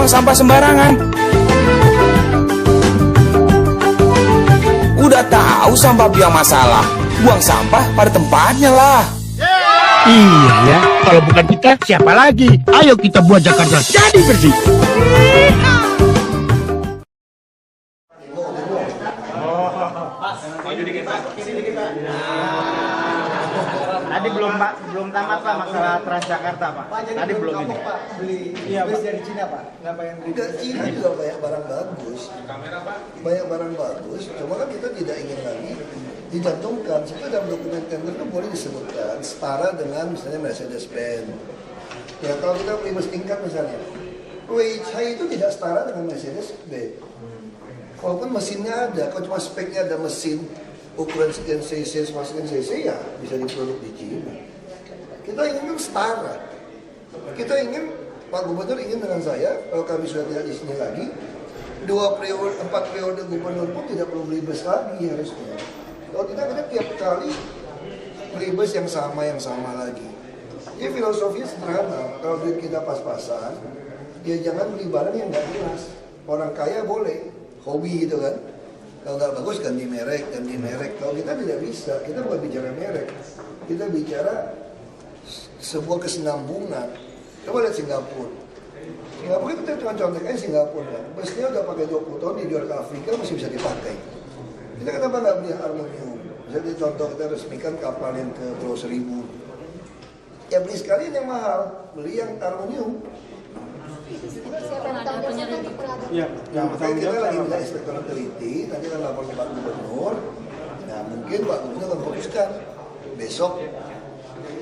buang sampah sembarangan. Udah tahu sampah biang masalah, buang sampah pada tempatnya lah. Iya ya, kalau bukan kita siapa lagi? Ayo kita buat Jakarta jadi bersih. Tadi belum tamat Pak masalah Transjakarta Pak. Tadi belum ini. Beli bus dari Cina Pak. Ngapain? Enggak, Cina juga banyak barang bagus. Banyak barang bagus. Cuma kan kita tidak ingin lagi dicantumkan. Sebenarnya dalam dokumen tender itu boleh disebutkan setara dengan misalnya Mercedes-Benz. Ya kalau kita beli bus tingkat misalnya, Weichai itu tidak setara dengan Mercedes-Benz. Walaupun mesinnya ada, kalau cuma speknya ada mesin ukuran sekian cc, sekian cc ya bisa diproduk di Cina. Kita ingin setara. Kita ingin, Pak Gubernur ingin dengan saya, kalau kami sudah tidak di sini lagi, 4 periode gubernur pun tidak perlu beli bus lagi harusnya. Kalau kita tiap kali beli bus yang sama lagi. Jadi filosofinya sederhana. Kalau duit kita pas-pasan, ya jangan beli barang yang nggak jelas. Orang kaya boleh, hobi gitu kan. Kalau nggak bagus ganti merek. Kalau kita tidak bisa, kita bukan bicara merek, kita bicara sebuah kesinambungan. Coba lihat Singapura. Singapura kita cuma contohnya Singapura kan. Busnya udah pakai 20 tahun dijual ke Afrika masih bisa dipakai. Kita kenapa nggak beli aluminium? Jadi contoh kita resmikan kapal yang ke Pulau Seribu. Ya beli sekalian yang mahal, beli yang aluminium. Iya, Makanya kita lagi minta inspektor teliti, nanti akan lapor ke Pak Gubernur. Nah mungkin Pak Gubernur akan fokuskan besok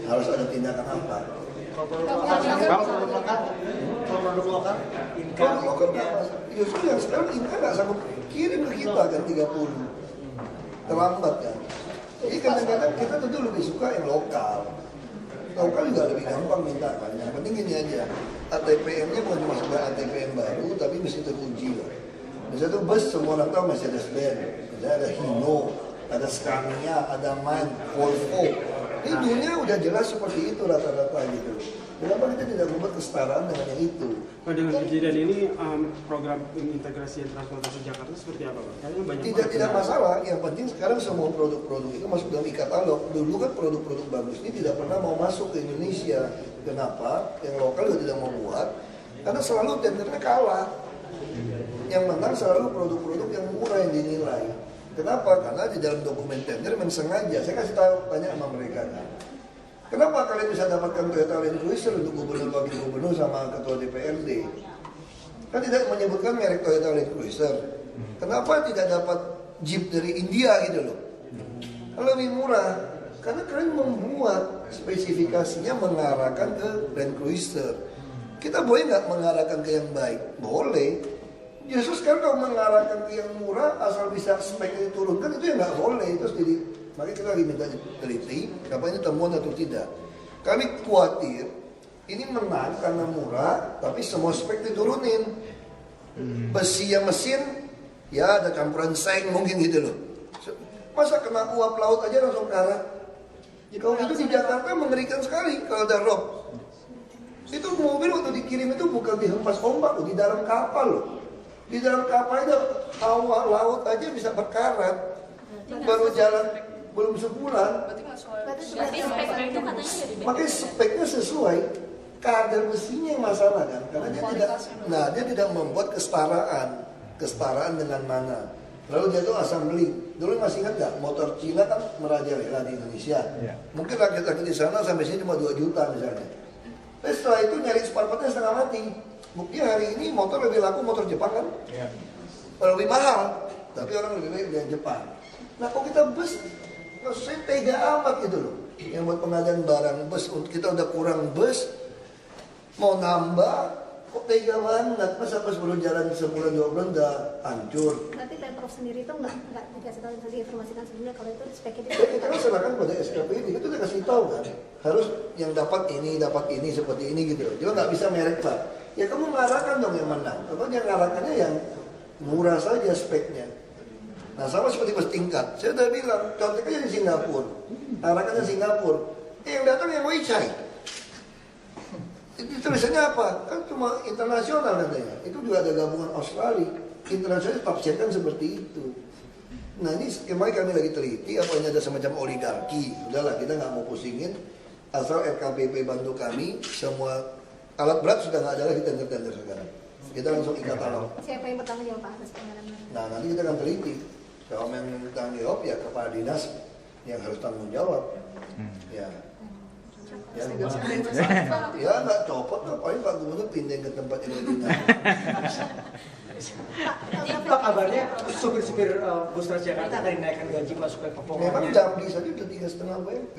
harus ada tindakan apa. Produk lokal, Produk lokal justru yang sekarang Inka nggak sanggup kirim ke kita kan 30 terlambat kan. Jadi kadang-kadang kita tentu lebih suka yang lokal. Lokal juga lebih gampang minta kan. Yang penting gini aja, ATPM-nya bukan cuma sekedar ATPM baru, tapi mesti terkunci lah. Misalnya tuh bus semua orang tahu Mercedes-Benz, misalnya ada Hino, ada Scania, ada MAN, Volvo. Ini dunia udah jelas seperti itu rata-rata gitu. Kenapa kita tidak membuat kesetaraan dengan yang itu? Pak, dengan kejadian ini program integrasi transportasi Jakarta seperti apa Pak? Kayaknya banyak Tidak masalah, yang penting sekarang semua produk-produk itu masuk dalam e-katalog. Dulu kan produk-produk bagus ini tidak pernah mau masuk ke Indonesia. Kenapa? Yang lokal juga tidak mau buat, karena selalu tendernya kalah. Yang menang selalu produk-produk yang murah yang dinilai. Kenapa? Karena di dalam dokumen tender memang sengaja, saya kasih tahu tanya sama mereka kan. Kenapa kalian bisa dapatkan Toyota Land Cruiser untuk gubernur, wakil gubernur sama ketua DPRD? Kan tidak menyebutkan merek Toyota Land Cruiser. Kenapa tidak dapat Jeep dari India gitu loh? Kan lebih murah. Karena kalian membuat spesifikasinya mengarahkan ke Land Cruiser. Kita boleh nggak mengarahkan ke yang baik? Boleh. Justru sekarang kalau mengarahkan ke yang murah asal bisa speknya diturunkan itu ya nggak boleh. Terus jadi makanya kita lagi minta teliti apa ini temuan atau tidak. Kami khawatir ini menang karena murah tapi semua spek diturunin. Besi yang mesin ya ada campuran seng mungkin gitu loh. Masa kena uap laut aja langsung karat. Kalau itu di Jakarta mengerikan sekali kalau ada rob. Itu mobil waktu dikirim itu bukan dihempas ombak loh, di dalam kapal loh. Di dalam kapal itu hawa laut aja bisa berkarat. Baru jalan belum sebulan. Makanya speknya sesuai. Kadar besinya yang masalah kan. Karena dia tidak membuat kesetaraan dengan mana. Lalu dia tuh assembly. Dulu masih ingat nggak motor Cina kan merajalela di Indonesia. Mungkin rakyat-rakyat di sana sampai sini cuma 2 juta misalnya. Tapi setelah itu nyari spare partnya setengah mati. Buktinya hari ini motor lebih laku motor Jepang kan? Lebih mahal. Tapi orang lebih baik dengan Jepang. Nah kok kita bus, maksud saya tega amat gitu loh. Yang buat pengadaan barang bus, kita udah kurang bus, mau nambah, kok tega banget. Masa bus baru jalan sebulan 2 bulan udah hancur. Berarti Pemprov sendiri itu nggak dikasih tahu, diinformasikan sebelumnya kalau itu speknya Ya, kita kan serahkan pada SKPD, kita udah kasih tahu kan. Harus yang dapat ini seperti ini gitu loh. Juga nggak bisa merek lah. Ya kamu ngarahkan dong yang menang. Atau yang ngarahkannya yang murah saja speknya. Nah sama seperti bus tingkat. Saya udah bilang, contohnya di Singapura. Arahkannya Singapura. Yang datang yang Weichai. Itu tulisannya apa? Kan cuma internasional katanya. Itu juga ada gabungan Australia. Internasional tafsirkan seperti itu. Nah ini kemarin kami lagi teliti, apa ini ada semacam oligarki. Udahlah, kita nggak mau pusingin. Asal RKPP bantu kami, semua alat berat sudah nggak ada lagi tender-tender sekarang. Kita langsung ikat alam. Siapa yang bertanggung jawab Pak atas pelanggaran? Nah nanti kita akan teliti. Kalau yang tanggung jawab ya kepala dinas yang harus tanggung jawab. Ya. Ya nggak copot lah, paling Pak Gubernur pindah ke tempat yang lebih enak. Pak, kabarnya supir-supir bus Transjakarta akan dinaikkan gaji masuk ke Memang pokoknya. Damri saja udah 3,5 WP.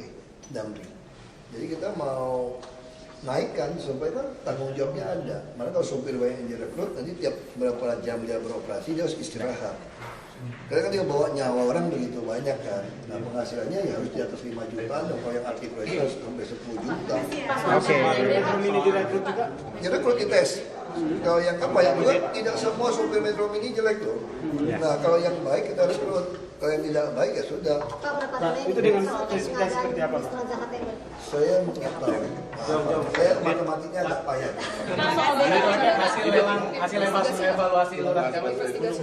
Damri. Jadi kita mau naikkan supaya kan tanggung jawabnya ada. Mana kalau supir banyak yang direkrut, nanti tiap berapa jam dia beroperasi dia harus istirahat. Karena kan dia bawa nyawa orang begitu banyak kan. Nah penghasilannya ya harus di atas 5 juta, dan kalau yang arti proyek harus sampai 10 juta. Oke. Metro Mini direkrut juga. Direkrut dites. Kalau yang kan banyak juga, tidak semua supir Metro Mini jelek loh. Nah kalau yang baik kita rekrut. Kalau yang tidak baik ya sudah. Pak, berapa Pak, dana itu yang dengan diberikan spesifikasi pengadaan seperti apa, bus Pak? Transjakarta yang Saya nggak tahu. Saya matematiknya agak payah. Hasil evaluasi lurah camat.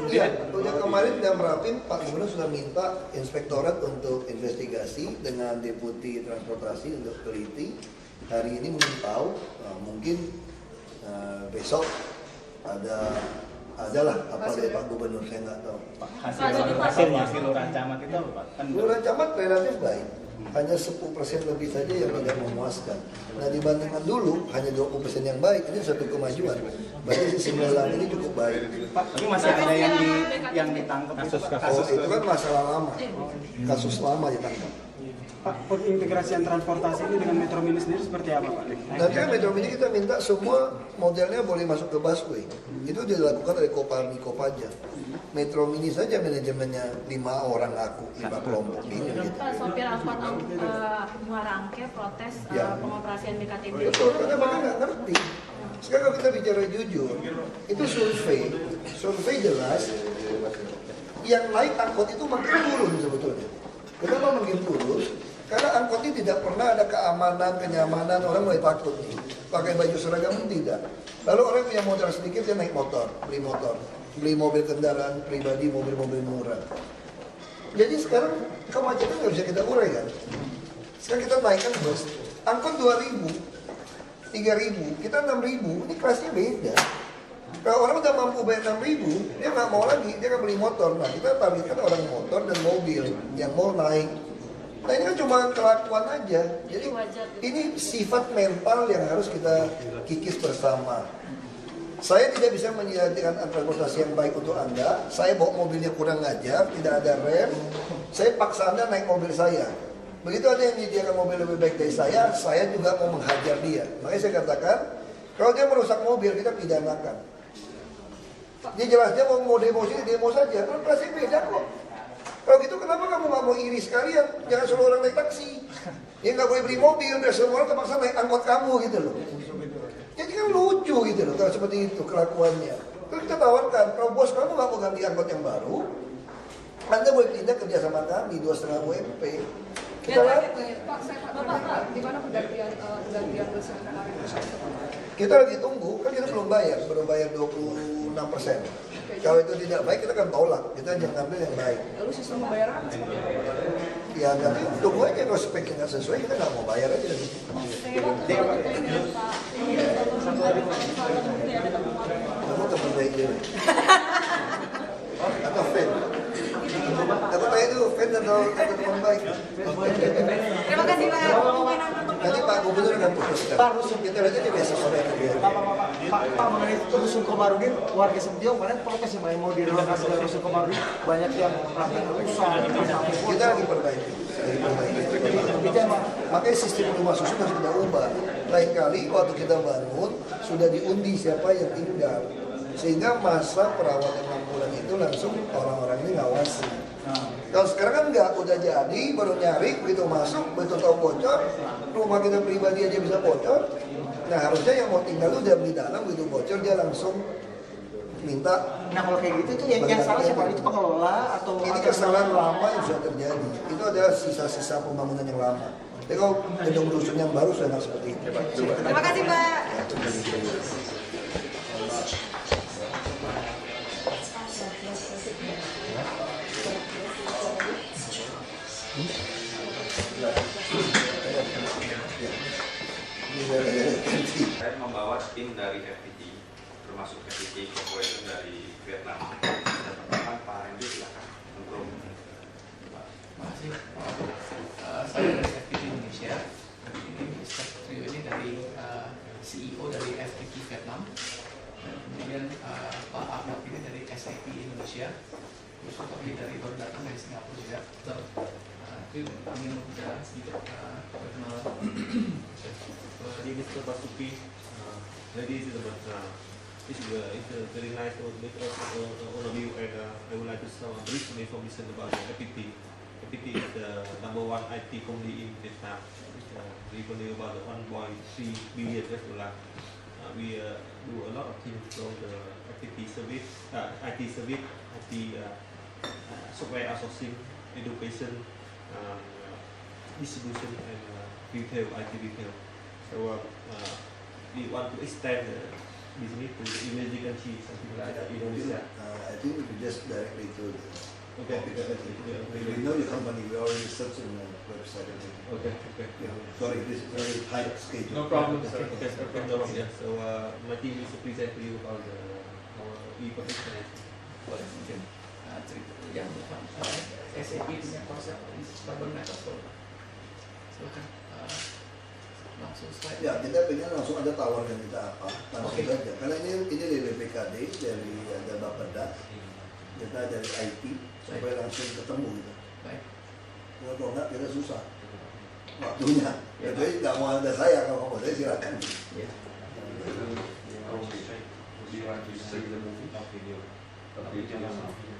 Iya, udah kemarin dan Rapim Pak Gubernur sudah minta inspektorat untuk investigasi dengan deputi transportasi untuk teliti. Hari ini belum tahu, mungkin besok adalah apa dari Pak Gubernur, saya nggak tahu. Hasil lurah camat itu apa Pak? Kan Lurah camat relatif baik, hanya 10% lebih saja yang tidak memuaskan. Nah dibandingkan dulu hanya 20% yang baik, ini satu kemajuan. Berarti si 9 ini cukup baik. Pak, tapi masih ada yang ditangkap Oh itu kan masalah lama, kasus lama ditangkap. Pak, pengintegrasian transportasi ini dengan Metro Mini sendiri seperti apa Pak? Nanti kan Metro Mini kita minta semua modelnya boleh masuk ke busway. Itu dilakukan oleh Kopaja. Metro Mini saja manajemennya 5 orang aku, 5 kelompok ini. Gitu. Pak, sopir angkot Muara Angke protes Ya. pengoperasian BKTB. Betul, karena mereka nggak ngerti. Sekarang kalau kita bicara jujur, itu survei jelas, yang naik angkot itu makin turun sebetulnya. Kenapa makin turun? Karena angkot ini tidak pernah ada keamanan, kenyamanan, orang mulai takut nih. Pakai baju seragam pun tidak. Lalu orang punya modal sedikit, dia naik motor, beli mobil kendaraan pribadi, mobil-mobil murah. Jadi sekarang kemacetan nggak bisa kita urai kan? Sekarang kita naikkan bus, angkot 2.000, 3.000, kita 6.000, ini kelasnya beda. Kalau orang udah mampu bayar 6.000, dia nggak mau lagi, dia akan beli motor. Nah kita targetkan orang motor dan mobil yang mau naik. Nah ini kan cuma kelakuan aja. Jadi ini sifat mental yang harus kita kikis bersama. Saya tidak bisa menyediakan transportasi yang baik untuk Anda. Saya bawa mobilnya kurang ajar, tidak ada rem. Saya paksa Anda naik mobil saya. Begitu ada yang menyediakan mobil lebih baik dari saya juga mau menghajar dia. Makanya saya katakan, kalau dia merusak mobil, kita pidanakan. Dia jelas dia mau demo sini, demo saja. Kan pasti beda kok. Kalau gitu kenapa kamu nggak mau iri sekalian? Jangan suruh orang naik taksi. Ya nggak boleh beli mobil, biar semua orang terpaksa naik angkot kamu gitu loh. Jadi kan lucu gitu loh kalau seperti itu kelakuannya. Terus kita tawarkan, kalau bos kamu nggak mau ganti angkot yang baru, Anda boleh pindah kerja sama kami 2,5 WP. Kita latih. Bapak, di mana pergantian bus yang kemarin? Kita lagi tunggu, kan kita belum bayar 26%. Kalau itu tidak baik kita akan tolak, kita jangan ambil yang baik. Lalu sistem pembayaran seperti apa? Ya nanti tunggu aja, kalau speknya nggak sesuai kita nggak mau bayar aja. Kamu teman baik dia. Atau fan? Aku tanya itu fan atau teman baik. Terima kasih Pak. Nanti Pak Gubernur akan putuskan. Kita lihat aja besok sore nanti. Pak, mengenai Rusun Komarudin, warga Sentiong, mana protes yang mau direlokasi ke Rusun Komarudin, banyak yang melakukan usaha, Kita lagi perbaiki. Makanya sistem rumah susun harus kita ubah. Lain kali waktu kita bangun sudah diundi siapa yang tinggal, sehingga masa perawatan 6 bulan itu langsung orang-orang ini ngawasi. Kalau sekarang kan enggak, udah jadi, baru nyari, begitu masuk, begitu tahu bocor, rumah kita pribadi aja bisa bocor. Nah harusnya yang mau tinggal itu udah beli dalam, begitu bocor dia langsung minta. Nah kalau kayak gitu itu yang salah siapa? Itu pengelola atau Ini kesalahan lama yang sudah terjadi. Itu adalah sisa-sisa pembangunan yang lama. Tapi kalau gedung dusun yang baru sudah nggak seperti itu. Terima kasih Pak. Saya membawa tim dari FPT, termasuk FPT Corporation dari Vietnam. Dan Pak Randy silakan untuk Makasih. Saya dari FPT Indonesia. Ini Mr. Trio ini dari CEO dari FPT Vietnam. Dan kemudian Pak Ahmad ini dari SAP Indonesia. Terus kami dari baru datang dari Singapura juga. Itu ingin berbicara sedikit mengenal Mr. Basuki, ladies and gentlemen, it's very nice to meet all of you, and I would like to share a brief information about the FPT. FPT is the number one IT company in Vietnam. It's revenue about $1.3 billion. We do a lot of things from the FPT service, IT service, IT software outsourcing, education, distribution, and retail, IT retail. So we want to extend the business to the emerging countries, something like Indonesia. I think we could just directly to the Okay. we know your company, we already searched on the website. Okay. Yeah. Sorry, this is very tight schedule. No problem, sir. Okay, no problem. Yeah. So my team is to present to you about our e-commerce financing. boleh mungkin cerita yang SAP punya konsep stubborn metaphor. Silakan langsung slide. Ya, kita pengen langsung ada tawaran kita apa, langsung Oke. saja. Karena ini dari BPKD, dari ada Bapeda, kita dari IT, supaya langsung ketemu gitu. Baik. Kalau enggak kita susah waktunya. Ya, Jadi nggak mau ada saya, kalau mau saya silakan. Ya.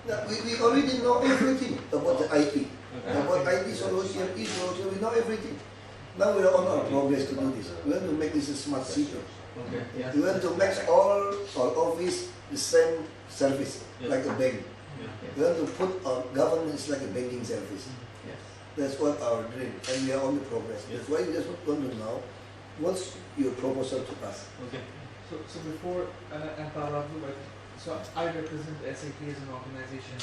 Nah, we already know everything about the IT, about IT solution, e-solution. We know everything. Now we are on our progress to do this. We want to make this a smart city. Okay. Yes. We want to make all office the same service, Yes. like a bank. Yeah. We want to put our governance like a banking service. Yes. That's what our dream, and we are on the progress. Yes. That's why we just want to know what's your proposal to us. Okay. So before, and Paralavu, so I represent SAP as an organization,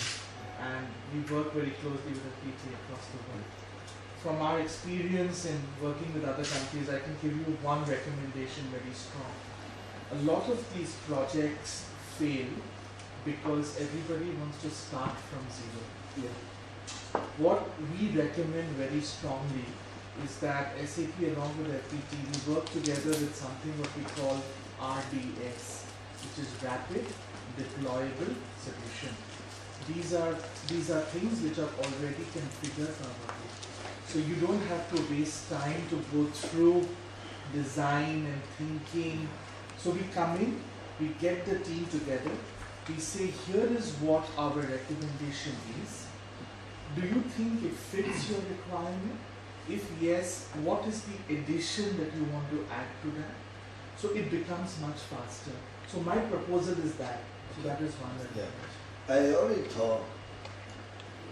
and we work very closely with FPT across the world. From our experience in working with other countries, I can give you one recommendation very strong. A lot of these projects fail because everybody wants to start from zero. What we recommend very strongly is that SAP along with FPT, we work together with something what we call RDS, which is Rapid Deployable Solution. These are things which are already configured properly. So you don't have to waste time to go through design and thinking. So we come in, we get the team together, we say here is what our recommendation is. Do you think it fits your requirement? If yes, what is the addition that you want to add to that? So it becomes much faster. So my proposal is that. So that is one. Yeah. I already thought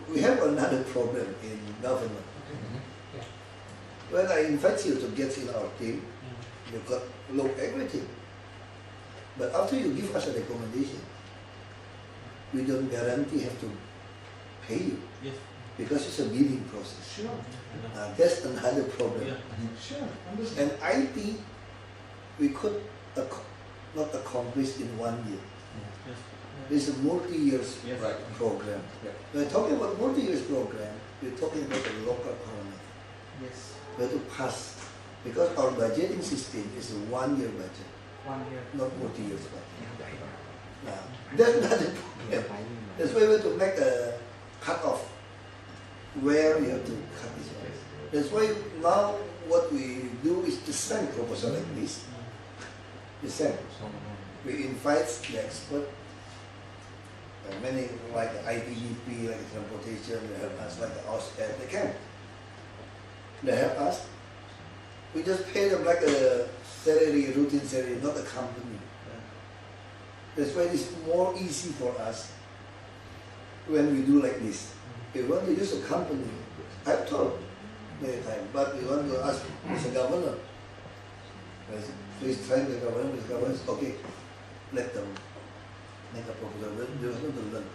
we have another problem in government. When I invite you to get in our team, you got look everything. But after you give us a recommendation, we don't guarantee have to pay you. Yes. Because it's a bidding process. Sure. That's another problem. Yeah. Sure. Understand. And IT, we could not accomplish in 1 year. Yes. It's a multi-year Yes. program. We're talking about multi-year program, we're talking about the local economy. Yes. We have to pass, because our budgeting system is a 1 year budget, 1 year. not multi-year budget. Now, that's not the problem. That's why we have to make a cut-off where we have to cut this price. That's why now what we do is to send proposal like this. We send. We invite the expert, many like ITDP, like transportation, they help us, like the OSCAD, they can. They help us. We just pay them like a salary, routine salary, not a company. That's why it's more easy for us when we do like this. If we want to use a company, I've told, many times. But we want to ask Mr. Governor. Please try the governor. Mr. Governor, okay, let them make a proposal. They want to learn.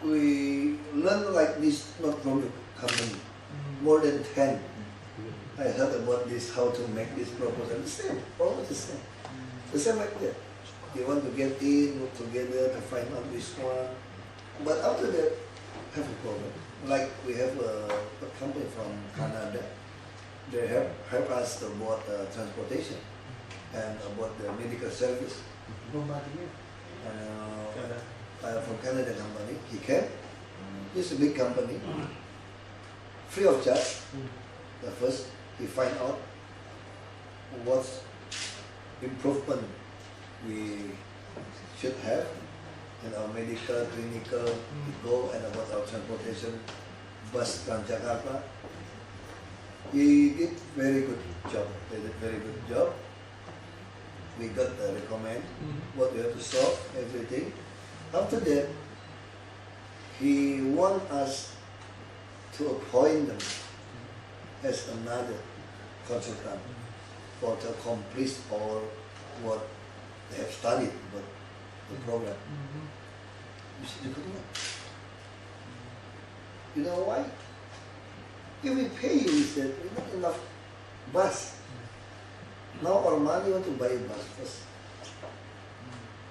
We learn like this not from your company. More than 10. I heard about this, how to make this proposal. The same, almost the same. The same like that. They want to get in, work together to find out this one. But after that, have a problem. Like we have a company from Canada. They help us about transportation and about the medical service. From Canada company, he came. This is a big company, free of charge. The first, he find out what improvement we should have in our medical, clinical, go and about our transportation, bus Transjakarta. He did very good job. They did very good job. We got the recommend what we have to solve, everything. After that, he want us to appoint them as another consultant for to complete all what they have studied about the program. You see, you could not. You know why? If we pay you, we said, we not enough bus. Now our money want to buy a bus first.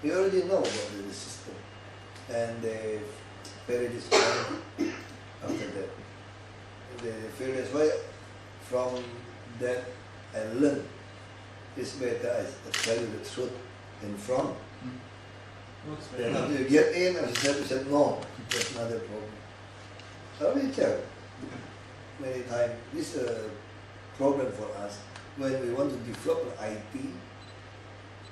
We already know about the system. And they pay this money after that. They feel that's why from that I learned it's better I tell you the truth in front. Then after you get in, I said no, that's not a problem. I will tell many times this is a problem for us. When we want to develop an IT,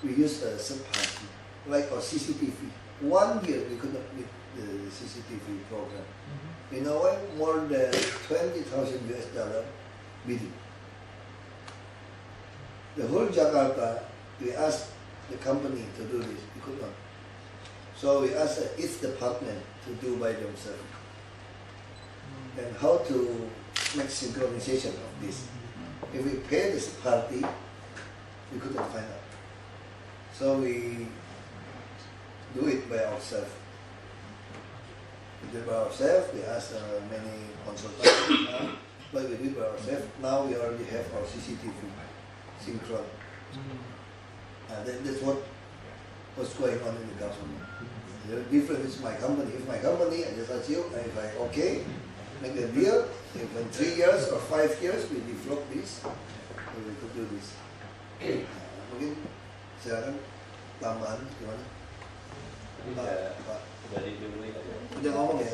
we use a third party, like our CCTV. 1 year we could not meet the CCTV program. You know why? More than $20,000 bidding. The whole Jakarta, we asked the company to do this, we could not. So we asked each department to do by themselves. And how to make synchronization of this. If we pay this party, we couldn't find out. So we do it by ourselves. We do it by ourselves, we ask many consultants, but we do it by ourselves. Now we already have our CCTV synchron. That's what's going on in the government. The difference is my company. If my company, I just ask you, if I okay, make a deal, if in 3 years or 5 years we develop this, we could do this. Mungkin silakan tambahan gimana? Pak. Udah ngomong ya?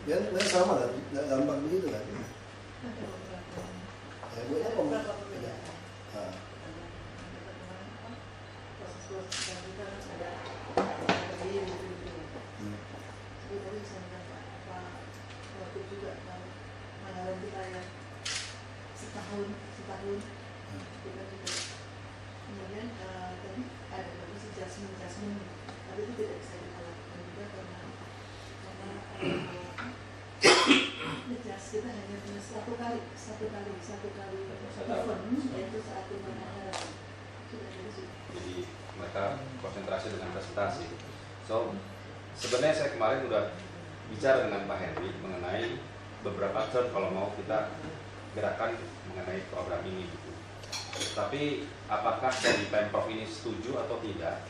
Ya, sama kan? Nggak gampang begitu kan? Ya, buatnya ngomong. setahun kita juga kemudian tadi ada bagus adjustment tapi itu tidak bisa dilakukan juga karena adjust kita hanya punya satu kali event yaitu saat dimana sudah dari situ. Jadi mereka konsentrasi dengan presentasi. So sebenarnya saya kemarin udah bicara dengan Pak Henry mengenai beberapa term kalau mau kita gerakan mengenai program ini gitu. Tapi apakah dari Pemprov ini setuju atau tidak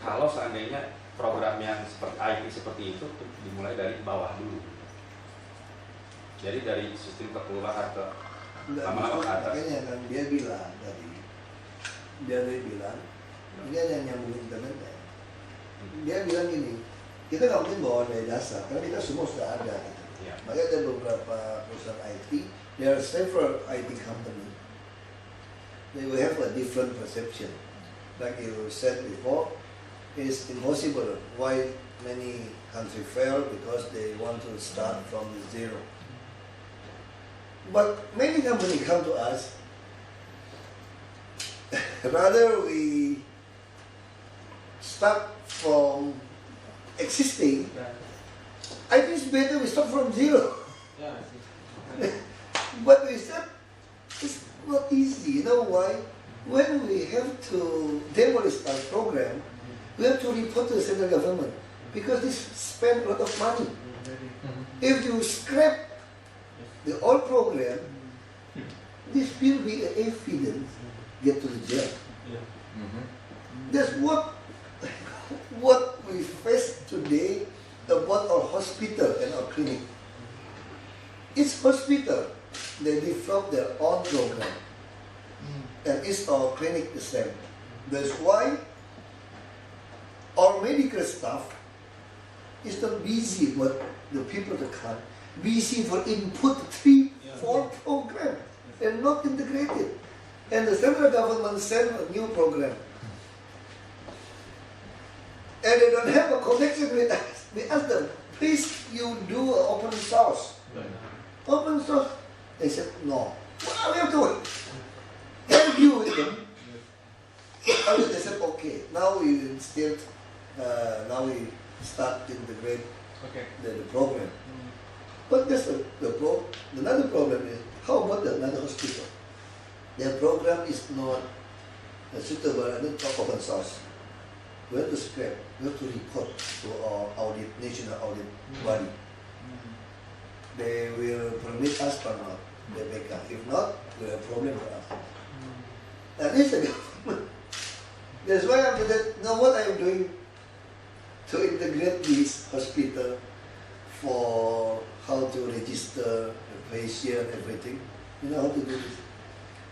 kalau seandainya program yang seperti IT seperti itu dimulai dari bawah dulu? Jadi dari sistem kekeluargaan ke lama-lama ke atas. Makanya kan dia bilang tadi, ini ada yang nyambung internet ya. Dia bilang gini, kita nggak mungkin bawa dari dasar karena kita semua sudah ada. Gitu. Ya. Makanya ada beberapa perusahaan IT. There are several IT companies. They will have a different perception. Like you said before, it's impossible. Why many countries fail? Because they want to start from zero. But many companies come to us. Rather we start from existing. I think it's better we start from zero. But we You know why? When we have to demolish our program, we have to report to the central government because this spend a lot of money. If you scrap the old program, this will be an evidence get to the jail. That's what we face today about our hospital and our clinic. Each hospital, they develop their own program. And each our clinic the same. That's why our medical staff is not busy with the people to come. Busy for input 3-4 program and not integrated. And the central government sent a new program. And they don't have a connection with us. We asked them, please you do an open source. Open source. They said, no. Well, we have to argue with them. And they said, okay, now we still, now we start to integrate the program. But that's another problem is, how about another hospital? Their program is not suitable and not open source. We have to scrap, we have to report to our audit, national audit body. They will permit us or not, the backup. If not, we have a problem for us. And this is the government. That's why after that, now what I'm doing to integrate this hospital for how to register the patient, everything. You know how to do this?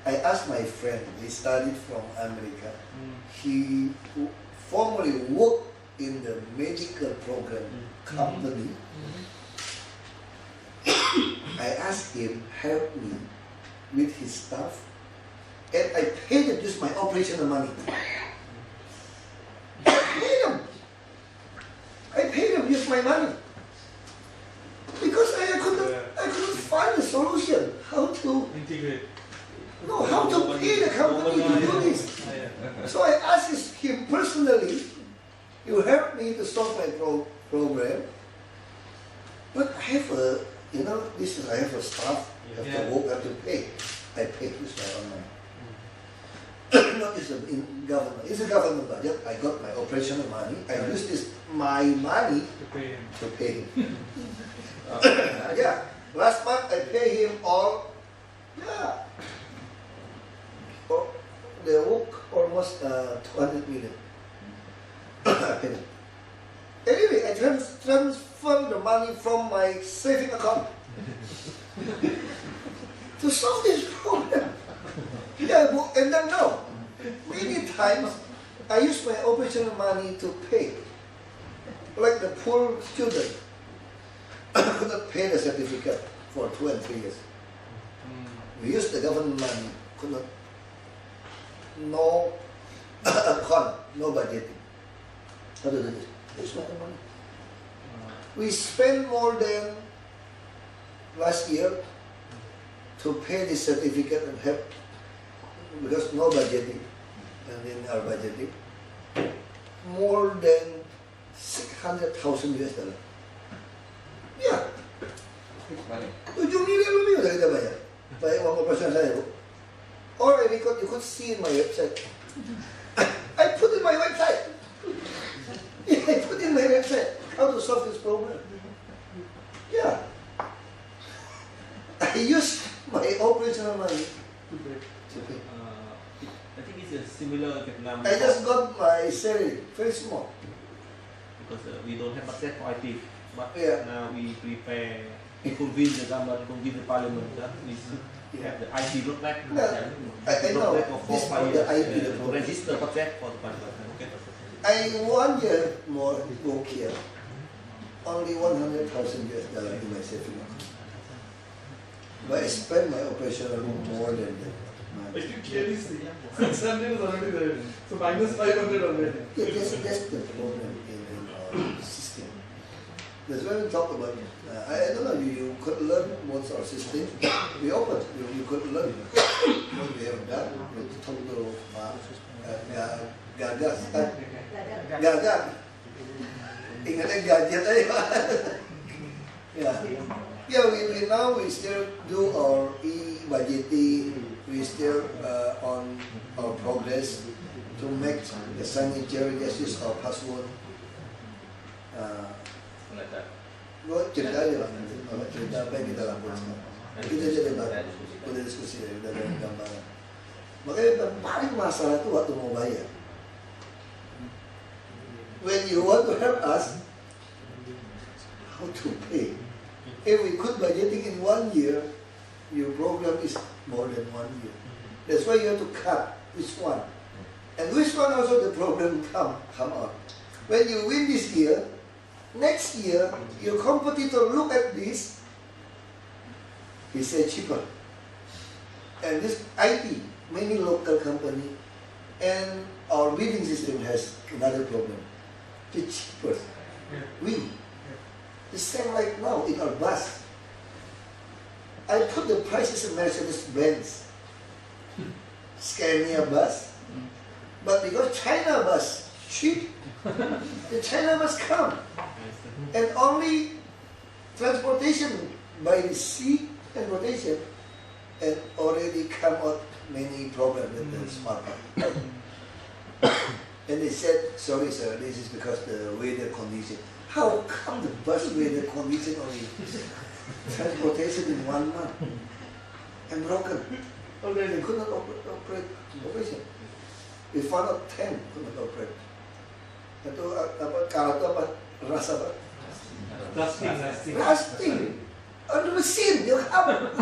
I asked my friend, he studied from America. He formerly worked in the medical program company. I asked him help me with his staff, and I paid him just my operational money. I paid him use my money because I couldn't find a solution how to integrate. No, how to pay the company to do this. So I asked him personally, you help me to solve my program, but I have a, you know, I have a staff, I have to work, I have to pay. I pay this my own money. Not in government. It's a government budget. I got my operational money. I use this my money to pay him. Yeah. Last month I pay him all. Yeah. They work almost 200 million. I paid him. Anyway, I transfer the money from my saving account to solve this problem. Yeah, and then now, many times I use my operational money to pay. Like the poor student could not pay the certificate for 2 and 3 years. We use the government money, could not, no account, no budgeting. How to do this? Use my own money. We spend more than last year to pay this certificate and help, because no budgeting, and in our budgeting, more than 600,000 US dollar. Ya, 7 miliar lebih udah kita bayar. Bayar uang operasional saya, Bu. Or you could see in my website. I put in my website. Yeah, I put in my website how to solve this problem. Yeah. I use my operational money to pay. I think it's a similar Vietnam. I just got my salary, very small. Because we don't have budget for IT, but Yeah. now we prepare to convince the government, convince the parliament that we should have the IT roadmap. No, I know. Roadmap of 4 This 5 is the years IT to roadmap. register budget for the parliament. Okay. I 1 year more work here, only 100,000 US dollar in my saving account. But I spend my operational more than that. But you clearly see, 600 is already there. So minus 500 already. Yeah, that's the problem in our system. That's why we talk about it. I don't know, you could learn what's our system. We open, you could learn what we have done. We talk to Gagas. Gagas. Ingatnya gadget aja. Yeah. Yeah, we now we still do our e-budgeting. we still on our progress to make the signature just use our password. Gue cerita aja lah, kalau cerita apa yang kita lakukan sekarang. Kita aja debat, udah diskusi, udah ada gambaran. Makanya yang paling masalah itu waktu mau bayar. When you want to help us, how to pay? If we could budgeting in 1 year, your program is more than 1 year. That's why you have to cut which one. And which one also the problem come out. When you win this year, next year, your competitor look at this, he say cheaper. And this IT, many local company, and our bidding system has another problem. The cheaper win. The same like now in our bus. I put the prices of Mercedes-Benz, Scania bus, but because China bus cheap, the China bus come, and only transportation by the sea transportation, and already come out many problems with the smart card. And they said, sorry sir, this is because the weather condition. How come the bus weather condition only transportation in 1 month and broken? Already they could not operate operation. We found out 10 could not operate. Itu apa? Kalau itu apa? Rasa apa? Rusting. On the machine, you come.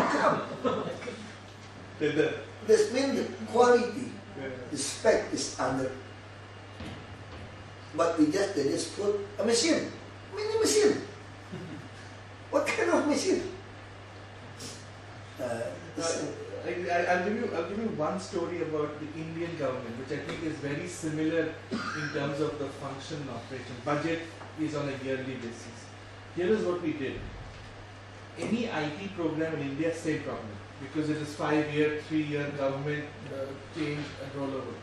This means the quality, the spec is under. But they just put a machine, mini machine. What kind of machine? I'll give you one story about the Indian government, which I think is very similar in terms of the function and operation. Budget is on a yearly basis. Here is what we did. Any IT program in India, same problem, because it is 5-year, 3-year government change and rollover.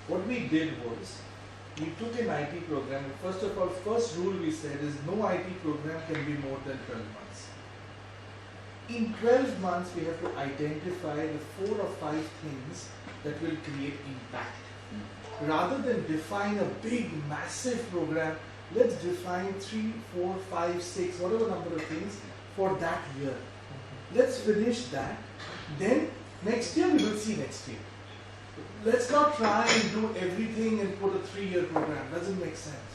What we did was, we took an IT program, and first of all, first rule we said is no IT program can be more than 12 months. In 12 months, we have to identify the 4 or 5 things that will create impact. Rather than define a big, massive program, let's define 3, 4, 5, 6, whatever number of things for that year. Let's finish that. Then next year we will see next year. Let's not try and do everything and put a 3-year program. Doesn't make sense.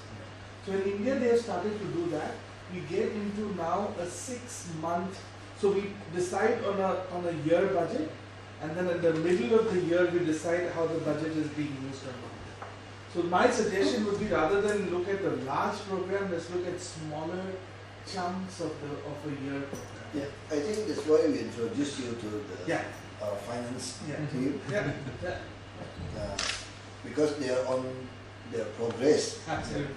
So in India they have started to do that. We get into now a 6-month. So we decide on a year budget, and then in the middle of the year we decide how the budget is being used or not. So my suggestion would be, rather than look at the large program, let's look at smaller chunks of a year program. Yeah, I think that's why we introduced you to the our finance team. Because they are on their progress to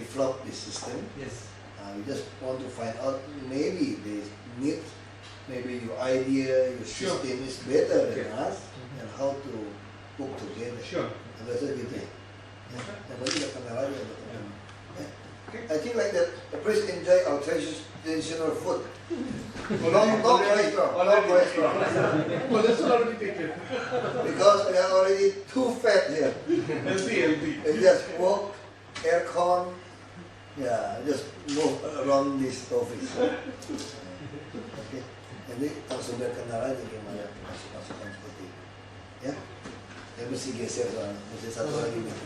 develop this system. Yes. We just want to find out, maybe they need, maybe your idea, your system is better than us, and how to put together. Sure. Biasa gitu ya. Yang penting kita kenal aja. I think like that, please enjoy our traditional food. No cholesterol. Well, this will already take it. Because we are already too fat here. Healthy. We just walk, aircon, just move around this office. Okay. Jadi langsung biar kenal aja gimana masuk-masukan seperti itu. Ya. Saya mesti geser soalnya, mesti satu lagi nih.